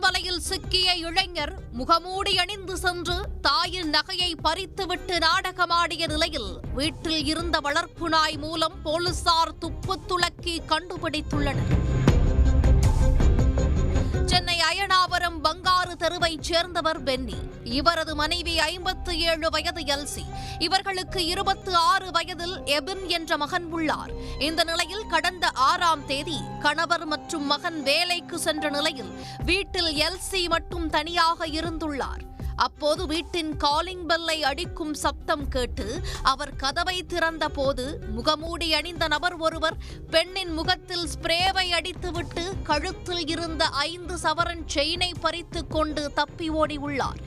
வலையில் சிக்கிய இளைஞர் முகமூடி அணிந்து சென்று தாயின் நகையை பறித்துவிட்டு நாடகமாடிய நிலையில் வீட்டில் இருந்த வளர்ப்பு நாய் மூலம் போலீசார் துப்பு துலக்கி கண்டுபிடித்துள்ளனர். சென்னை அயனாவரம் பங்காரு தெருவைச் சேர்ந்தவர் பென்னி. இவரது மனைவி 57 வயது எல்சி. இவர்களுக்கு 26 வயதில் எபின் என்ற மகன் உள்ளார். இந்த நிலையில் கடந்த 6ஆம் தேதி கணவர் மற்றும் மகன் வேலைக்கு சென்ற நிலையில் வீட்டில் எல்சி மட்டும் தனியாக இருந்துள்ளார். அப்போது வீட்டின் காலிங் பெல்லை அடிக்கும் சப்தம் கேட்டு அவர் கதவை திறந்த போது முகமூடி அணிந்த நபர் ஒருவர் பெண்ணின் முகத்தில் ஸ்ப்ரேவை அடித்துவிட்டு கழுத்தில் இருந்த 5 சவரன் செயினை பறித்துக் கொண்டு தப்பி ஓடியுள்ளார்.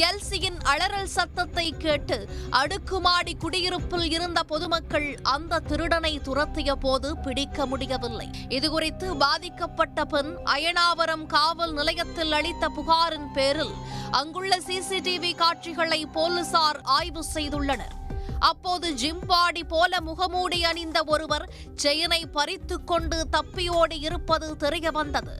எல்சியின் அலறல் சத்தத்தை கேட்டு அடுக்குமாடி குடியிருப்பில் இருந்த பொதுமக்கள் அந்த திருடனை துரத்திய போது பிடிக்க முடியவில்லை. இதுகுறித்து பாதிக்கப்பட்ட பெண் அயனாவரம் காவல் நிலையத்தில் அளித்த புகாரின் பேரில் அங்குள்ள சிசிடிவி காட்சிகளை போலீசார் ஆய்வு செய்துள்ளனர். அப்போது ஜிம்பாடி போல முகமூடி அணிந்த ஒருவர் செயினை பறித்துக் கொண்டு தப்பியோடி இருப்பது தெரியவந்தது.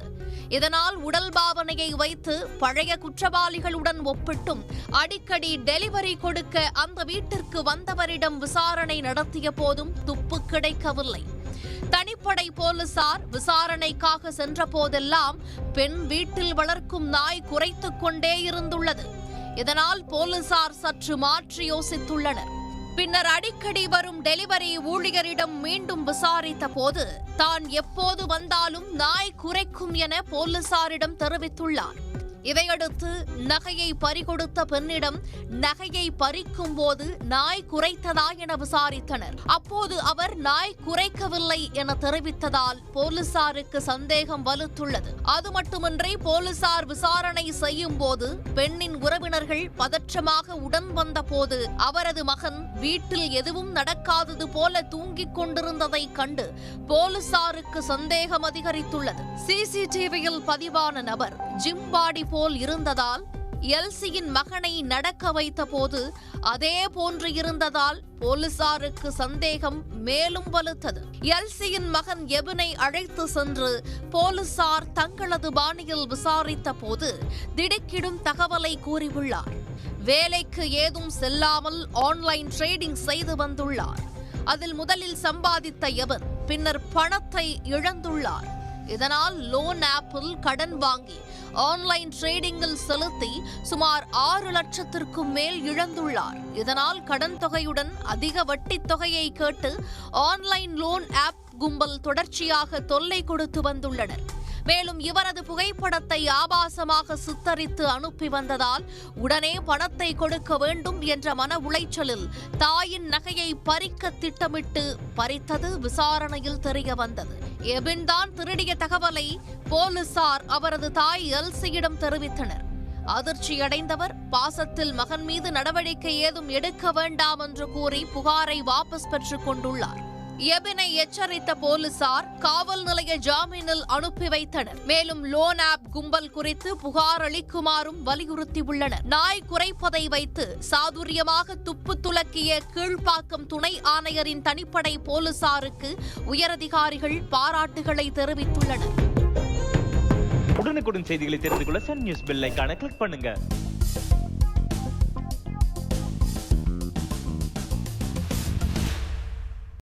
இதனால் உடல் பாவனையை வைத்து பழைய குற்றவாளிகளுடன் ஒப்பிட்டும் அடிக்கடி டெலிவரி கொடுக்க அந்த வீட்டிற்கு வந்தவரிடம் விசாரணை நடத்திய போதும் துப்பு கிடைக்கவில்லை. தனிப்படை போலீசார் விசாரணைக்காக சென்ற போதெல்லாம் பெண் வீட்டில் வளர்க்கும் நாய் குரைத்துக் கொண்டே இருந்துள்ளது. இதனால் போலீசார் சற்று மாற்றி யோசித்துள்ளனர். பின்னர் அடிக்கடி வரும் டெலிவரி ஊழியரிடம் மீண்டும் விசாரித்த போது தான் எப்போது வந்தாலும் நாய் குரைக்கும் என போலீசாரிடம் தெரிவித்துள்ளார். இதையடுத்து நகையை பறிகொடுத்த பெண்ணிடம் நகையை பறிக்கும் போது நாய் குரைத்ததா என விசாரித்தனர். அப்போது அவர் நாய் குரைக்கவில்லை என தெரிவித்ததால் போலீசாருக்கு சந்தேகம் வலுத்துள்ளது. அது மட்டுமின்றி போலீசார் விசாரணை செய்யும் போது பெண்ணின் உறவினர்கள் பதற்றமாக உடன் வந்த போது அவரது மகன் வீட்டில் எதுவும் நடக்காதது போல தூங்கிக் கொண்டிருந்ததை கண்டு போலீசாருக்கு சந்தேகம் அதிகரித்துள்ளது. சிசிடிவியில் பதிவான நபர் ஜிம்பாடி போல் இருந்ததால் எல்சியின் மகனை நடக்க வைத்த போது அதே போன்று இருந்ததால் போலீசாருக்கு சந்தேகம் மேலும் வலுத்தது. எல்சியின் மகன் எபினை அழைத்து சென்று போலீசார் தங்களது பாணியில் விசாரித்த போது திடுக்கிடும் தகவலை கூறியுள்ளார். வேலைக்கு ஏதும் செல்லாமல் ஆன்லைன் ட்ரேடிங் செய்து வந்துள்ளார். அதில் முதலில் சம்பாதித்த எபின் பின்னர் பணத்தை இழந்துள்ளார். இதனால் லோன் ஆப்பில் கடன் வாங்கி ஆன்லைன் ட்ரேடிங்கில் செலுத்தி சுமார் 6 லட்சத்திற்கும் மேல் இழந்துள்ளார். இதனால் கடன் தொகையுடன் அதிக வட்டி தொகையை கேட்டு ஆன்லைன் லோன் ஆப் கும்பல் தொடர்ச்சியாக தொல்லை கொடுத்து வந்துள்ளனர். மேலும் இவரது புகைப்படத்தை ஆபாசமாக சித்தரித்து அனுப்பி வந்ததால் உடனே பணத்தை கொடுக்க வேண்டும் என்ற மன உளைச்சலில் தாயின் நகையை பறிக்க திட்டமிட்டு பறித்தது விசாரணையில் தெரிய வந்தது. எபின் தான் திருடிய தகவலை போலீசார் அவரது தாய் எல்சியிடம் தெரிவித்தனர். அதிர்ச்சியடைந்தவர் பாசத்தில் மகன் மீது நடவடிக்கை ஏதும் எடுக்க வேண்டாம் என்று கூறி புகாரை வாபஸ் பெற்றுக் கொண்டுள்ளார். எபினை எச்சரித்த போலீசார் காவல் நிலைய ஜாமீனில் அனுப்பி வைத்தனர். மேலும் லோன் ஆப் கும்பல் குறித்து புகார் அளிக்குமாறும் வலியுறுத்தியுள்ளனர். நாய் குரைப்பதை வைத்து சாதுரியமாக துப்பு துலக்கிய கீழ்ப்பாக்கம் துணை ஆணையரின் தனிப்படை போலீசாருக்கு உயரதிகாரிகள் பாராட்டுகளை தெரிவித்துள்ளனர். உடனுக்குடன் செய்திகளை தெரிந்து கொள்ள சன் நியூஸ் பெல் ஐகானை கிளிக் பண்ணுங்க.